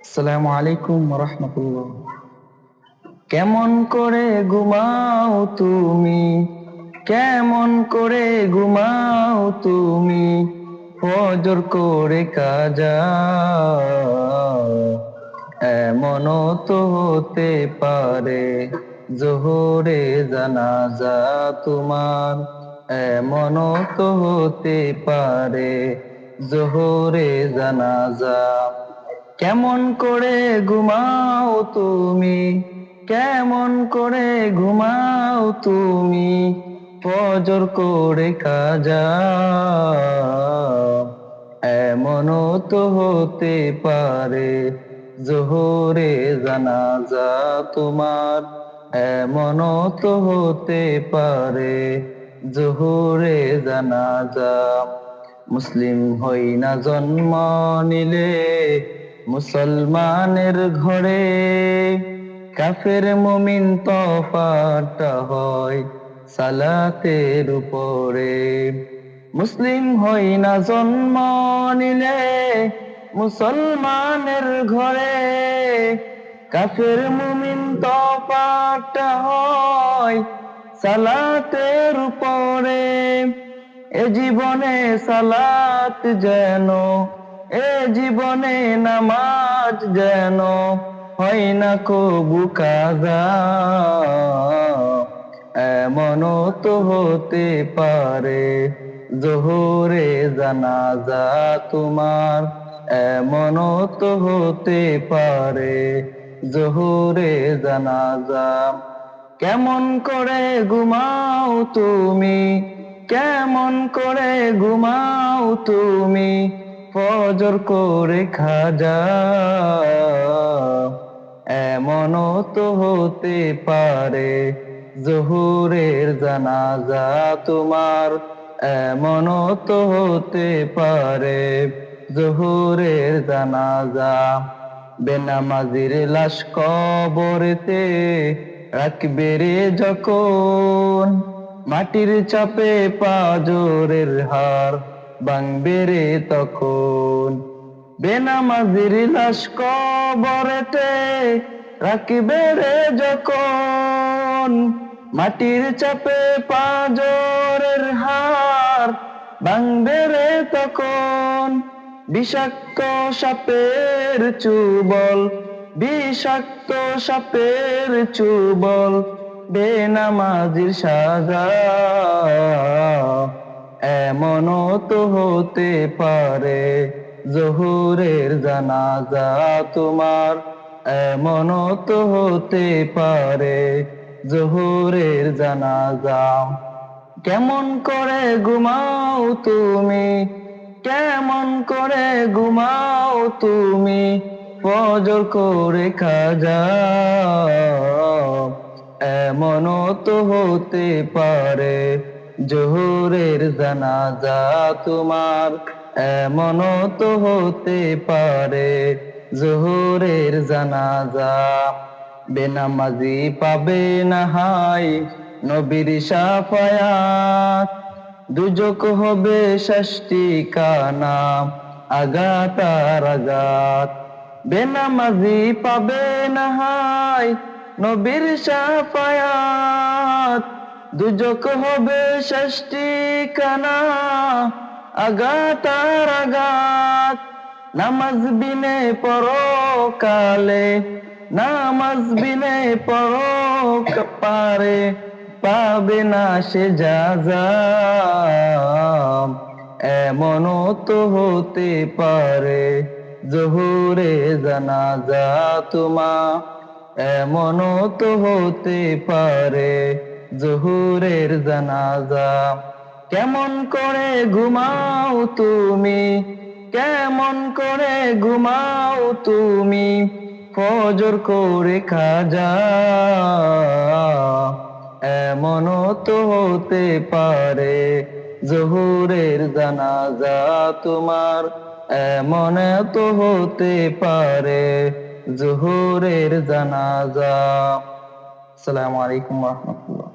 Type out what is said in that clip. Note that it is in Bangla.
আসসালামু আলাইকুম ওয়া রাহমাতুল্লাহ। কেমন করে ঘুমাও তুমি, কেমন করে ঘুমাও তুমি, ফজর করে কাজা। এমনও তো হতে পারে জোহরে জানাজা তোমার, এমনও তো হতে পারে জোহরে জানাজা। কেমন করে ঘুমাও তুমি, কেমন করে ঘুমাও তুমি, ফজর করে কাজা। এমনও তো হতে পারে জোহরে জানাজা তোমার, এমনও তো হতে পারে জোহরে জানাজা। মুসলিম হই না জন্ম নিলে মুসলমানের ঘরে, কাফের মুমিন তফাৎটা হয় সালাতের উপরে। মুসলিম হই না জন্ম নিলে মুসলমানের ঘরে, কাফের মুমিন তফাৎটা হয় সালাতের উপরে। এ জীবনে সালাত যেন, এ জীবনে নামাজ যেন হয় না কবু কাজা। এমনও তো হতে পারে জোহরে জানাজা তোমার, এমনও তো হতে পারে জোহরে জানাজা। কেমন করে ঘুমাও তুমি, কেমন করে ঘুমাও তুমি, ফজর করে খাজা। এমনও তো হতে পারে জোহরের জানাজা তোমার, এমনও তো হতে পারে জোহরের জানাজা। বেনামাজির লাশ কবরেতে রাখবে রে যখন, মাটির চাপে পাঁজরের হাড় ভাঙবে রে তখন। বেনামাজির লাশ কবরেতে রাখবে রে যখন, মাটির চাপে পাঁজরের হাড় ভাঙবে রে তখন। বিষাক্ত সাপের চুবল, বিষাক্ত সাপের চুবল বেনামাজির সাজা। এমনও তো হতে পারে জোহরের জানাজা তোমার, এমনও তো হতে পারে জোহরের জানাজা। কেমন করে ঘুমাও তুমি, কেমন করে ঘুমাও তুমি, ফজর করে কাজা। এমনও তো হতে পারে জোহরের জানাজা তোমার, এমনও তো হতে পারে জোহরের জানাজা। বেনামাজি পাবে না হাই নবীর শাফায়াত, দুজক হবে শাস্তি কানা আঘাত আর আঘাত। বেনামাজি পাবে না হাই নবীর শাফায়াত, দুজক হবে শাস্তি কানা আঘাত আর আঘাত। নামাজ বিনে পরকালে, নামাজ বিনে পরপারে পাবে না সে যাজা। এমনও তো হতে পারে জোহরে জানাজা তোমার, এমনও তো হতে পারে জোহরের জানাজা। কেমন করে ঘুমাও তুমি, কেমন করে ঘুমাও তুমি, ফজর করে কাজা। এমনও তো হতে পারে জোহরের জানাজা তোমার, এমনও তো হতে পারে জোহরের জানাজা। আসসালামু আলাইকুম ওয়া রাহমাতুল্লাহ।